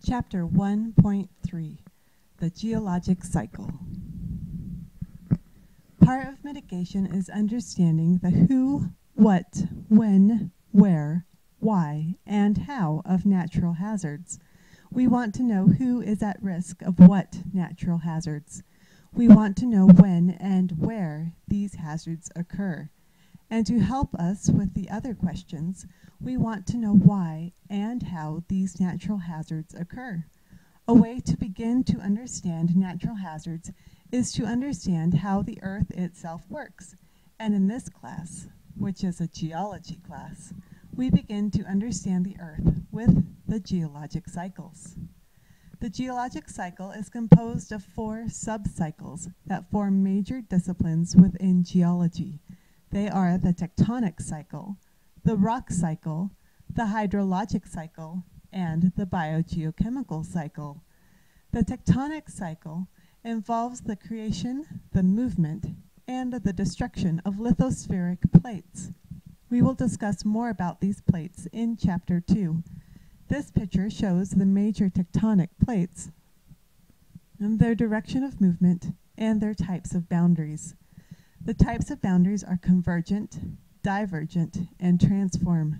Chapter 1.3, the Geologic Cycle. Part of mitigation is understanding the who, what, when, where, why, and how of natural hazards. We want to know who is at risk of what natural hazards. We want to know when and where these hazards occur. And to help us with the other questions, we want to know why and how these natural hazards occur. A way to begin to understand natural hazards is to understand how the Earth itself works. And in this class, which is a geology class, we begin to understand the Earth with the geologic cycles. The geologic cycle is composed of 4 sub-cycles that form major disciplines within geology. They are the tectonic cycle, the rock cycle, the hydrologic cycle, and the biogeochemical cycle. The tectonic cycle involves the creation, the movement, and the destruction of lithospheric plates. We will discuss more about these plates in Chapter 2. This picture shows the major tectonic plates and their direction of movement and their types of boundaries. The types of boundaries are convergent, divergent, and transform.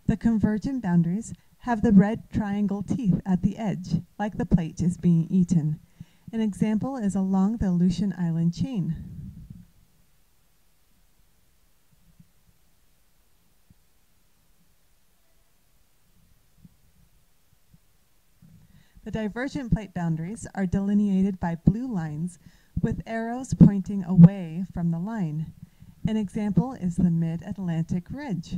The convergent boundaries have the red triangle teeth at the edge, like the plate is being eaten. An example is along the Aleutian Island chain. The divergent plate boundaries are delineated by blue lines with arrows pointing away from the line. An example is the Mid-Atlantic Ridge.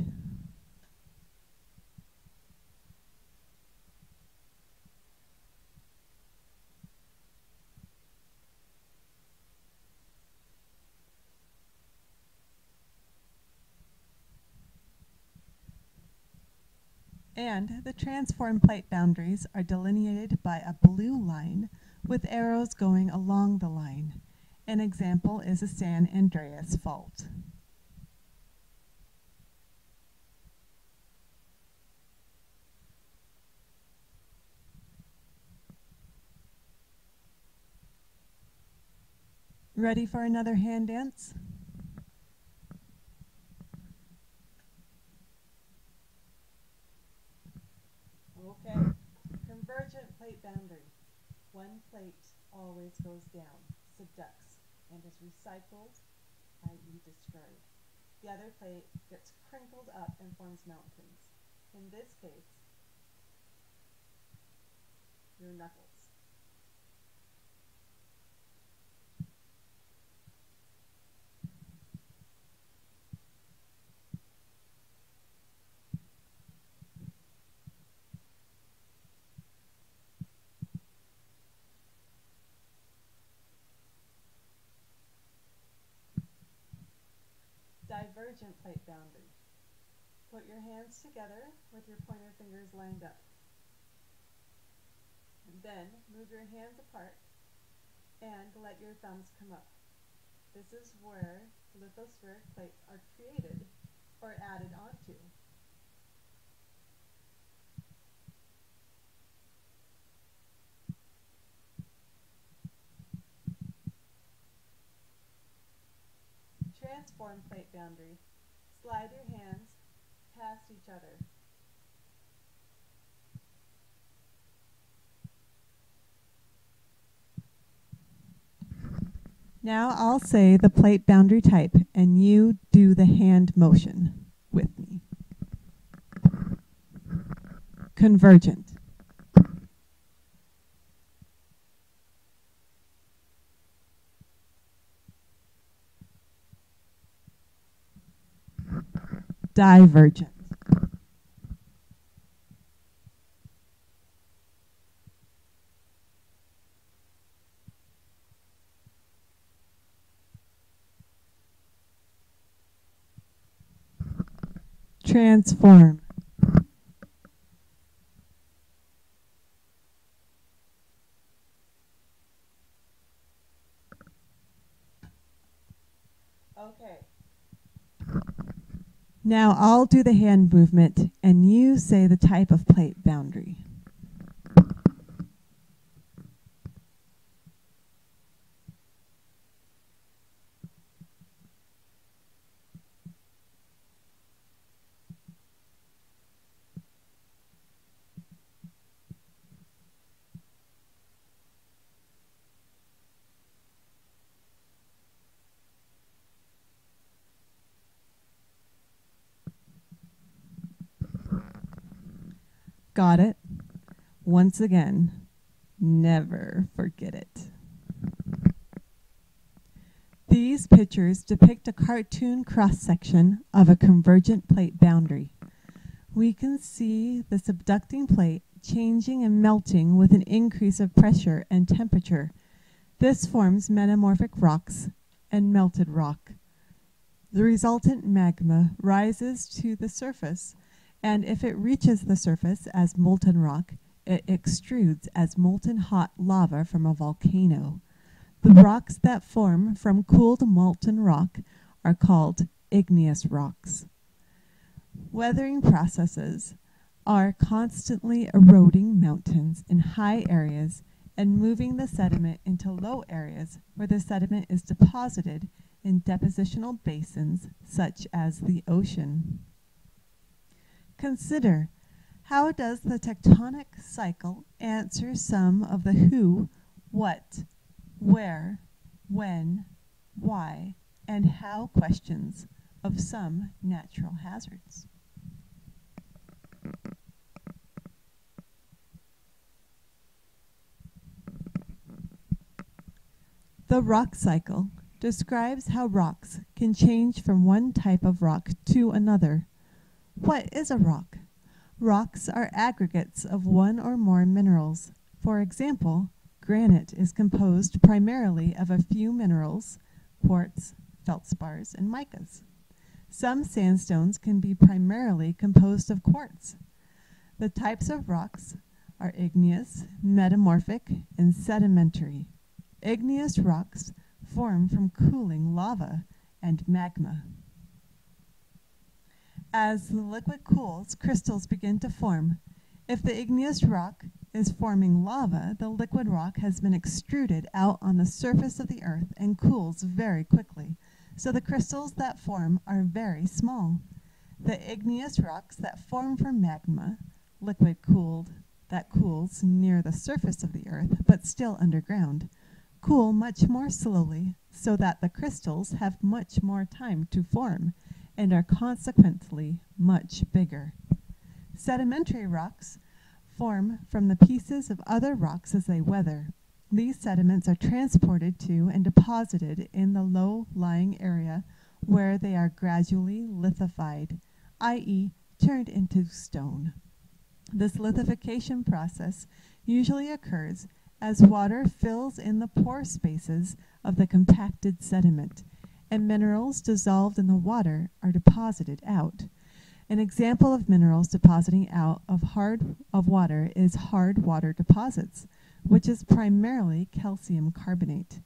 And the transform plate boundaries are delineated by a blue line with arrows going along the line. An example is a San Andreas Fault. Ready for another hand dance? Okay, convergent plate boundary. One plate always goes down, subducts, and is recycled, i.e. destroyed. The other plate gets crinkled up and forms mountains. In this case, your knuckles. Divergent plate boundary. Put your hands together with your pointer fingers lined up. And then move your hands apart and let your thumbs come up. This is where lithospheric plates are created or added onto. Transform plate boundary. Slide your hands past each other. Now I'll say the plate boundary type and you do the hand motion with me. Convergent. Divergent. Transform. Okay. Now I'll do the hand movement and you say the type of plate boundary. Got it? Once again, never forget it. These pictures depict a cartoon cross-section of a convergent plate boundary. We can see the subducting plate changing and melting with an increase of pressure and temperature. This forms metamorphic rocks and melted rock. The resultant magma rises to the surface, and if it reaches the surface as molten rock, it extrudes as molten hot lava from a volcano. The rocks that form from cooled molten rock are called igneous rocks. Weathering processes are constantly eroding mountains in high areas and moving the sediment into low areas where the sediment is deposited in depositional basins such as the ocean. Consider, how does the tectonic cycle answer some of the who, what, where, when, why, and how questions of some natural hazards? The rock cycle describes how rocks can change from one type of rock to another. What is a rock? Rocks are aggregates of one or more minerals. For example, granite is composed primarily of a few minerals, quartz, feldspars, and micas. Some sandstones can be primarily composed of quartz. The types of rocks are igneous, metamorphic, and sedimentary. Igneous rocks form from cooling lava and magma. As the liquid cools, crystals begin to form. If the igneous rock is forming lava, the liquid rock has been extruded out on the surface of the earth and cools very quickly, so the crystals that form are very small. The igneous rocks that form from magma, liquid cooled, that cools near the surface of the earth but still underground, cool much more slowly so that the crystals have much more time to form and are consequently much bigger. Sedimentary rocks form from the pieces of other rocks as they weather. These sediments are transported to and deposited in the low-lying area where they are gradually lithified, i.e., turned into stone. This lithification process usually occurs as water fills in the pore spaces of the compacted sediment, and minerals dissolved in the water are deposited out. An example of minerals depositing out of water is hard water deposits, which is primarily calcium carbonate.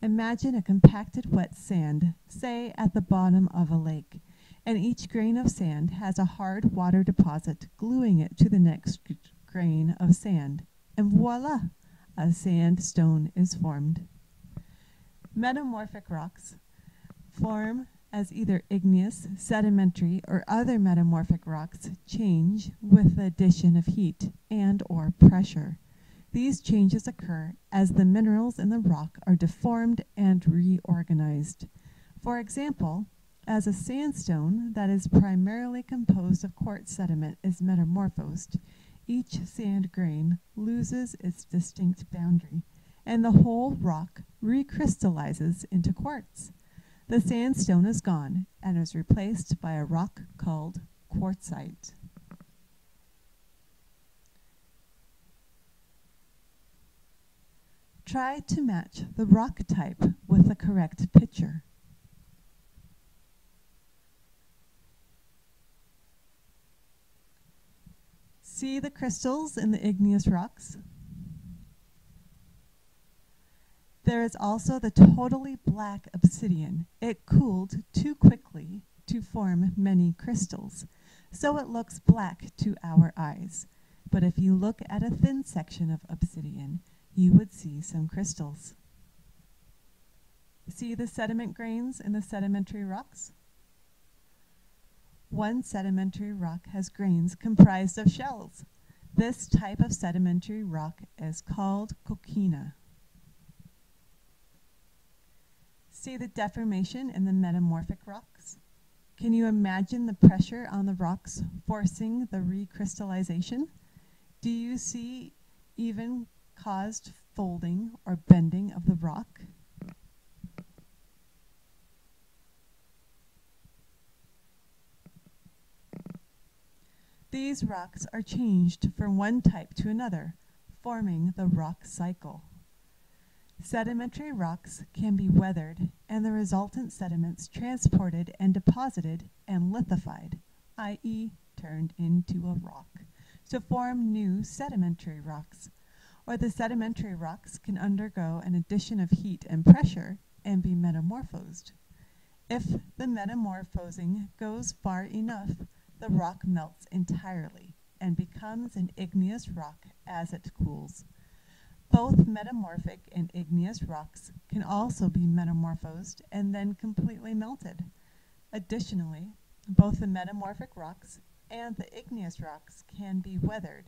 Imagine a compacted wet sand, say at the bottom of a lake, and each grain of sand has a hard water deposit gluing it to the next grain of sand, and voila! A sandstone is formed. Metamorphic rocks form as either igneous, sedimentary, or other metamorphic rocks change with the addition of heat and or pressure. These changes occur as the minerals in the rock are deformed and reorganized. For example, as a sandstone that is primarily composed of quartz sediment is metamorphosed, each sand grain loses its distinct boundary, and the whole rock recrystallizes into quartz. The sandstone is gone and is replaced by a rock called quartzite. Try to match the rock type with the correct picture. See the crystals in the igneous rocks? There is also the totally black obsidian. It cooled too quickly to form many crystals, so it looks black to our eyes. But if you look at a thin section of obsidian, you would see some crystals. See the sediment grains in the sedimentary rocks? One sedimentary rock has grains comprised of shells. This type of sedimentary rock is called coquina. See the deformation in the metamorphic rocks? Can you imagine the pressure on the rocks forcing the recrystallization? Do you see even caused folding or bending of the rock? These rocks are changed from one type to another, forming the rock cycle. Sedimentary rocks can be weathered and the resultant sediments transported and deposited and lithified, i.e. turned into a rock, to form new sedimentary rocks. Or the sedimentary rocks can undergo an addition of heat and pressure and be metamorphosed. If the metamorphosing goes far enough, the rock melts entirely and becomes an igneous rock as it cools. Both metamorphic and igneous rocks can also be metamorphosed and then completely melted. Additionally, both the metamorphic rocks and the igneous rocks can be weathered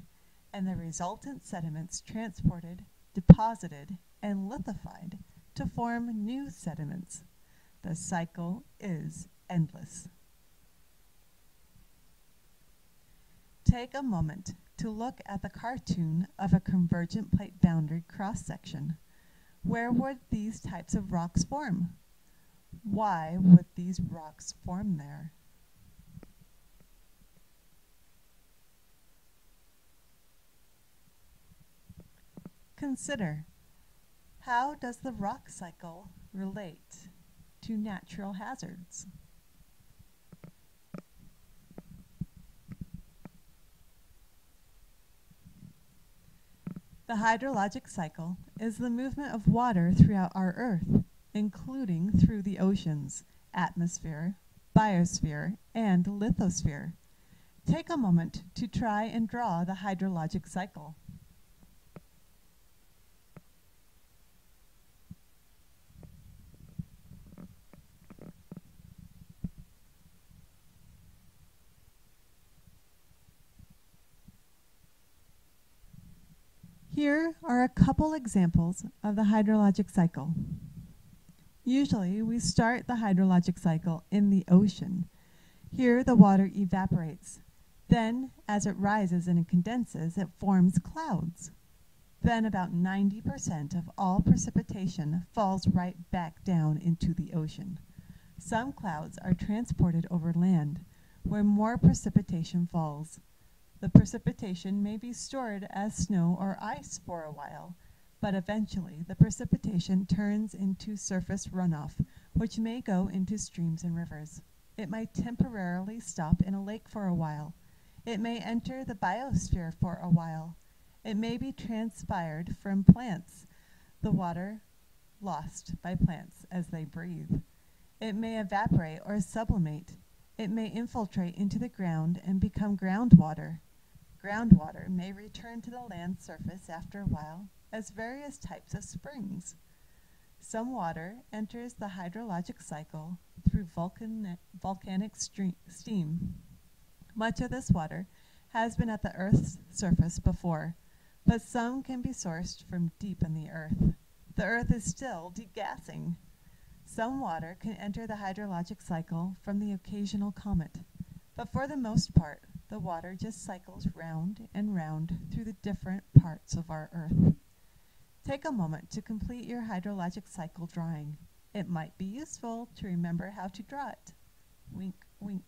and the resultant sediments transported, deposited, and lithified to form new sediments. The cycle is endless. Take a moment to look at the cartoon of a convergent plate boundary cross-section. Where would these types of rocks form? Why would these rocks form there? Consider, how does the rock cycle relate to natural hazards? The hydrologic cycle is the movement of water throughout our Earth, including through the oceans, atmosphere, biosphere, and lithosphere. Take a moment to try and draw the hydrologic cycle. Here are a couple examples of the hydrologic cycle. Usually, we start the hydrologic cycle in the ocean. Here, the water evaporates. Then, as it rises and condenses, it forms clouds. Then about 90% of all precipitation falls right back down into the ocean. Some clouds are transported over land, where more precipitation falls. The precipitation may be stored as snow or ice for a while, but eventually the precipitation turns into surface runoff, which may go into streams and rivers. It might temporarily stop in a lake for a while. It may enter the biosphere for a while. It may be transpired from plants, the water lost by plants as they breathe. It may evaporate or sublimate. It may infiltrate into the ground and become groundwater. Groundwater may return to the land surface after a while as various types of springs. Some water enters the hydrologic cycle through volcanic steam. Much of this water has been at the Earth's surface before, but some can be sourced from deep in the Earth. The Earth is still degassing. Some water can enter the hydrologic cycle from the occasional comet, but for the most part, the water just cycles round and round through the different parts of our Earth. Take a moment to complete your hydrologic cycle drawing. It might be useful to remember how to draw it. Wink, wink.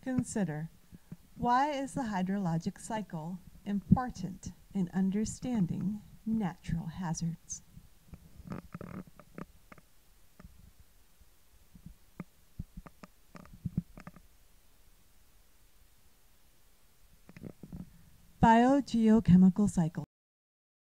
Consider, why is the hydrologic cycle important in understanding natural hazards? Biogeochemical cycle.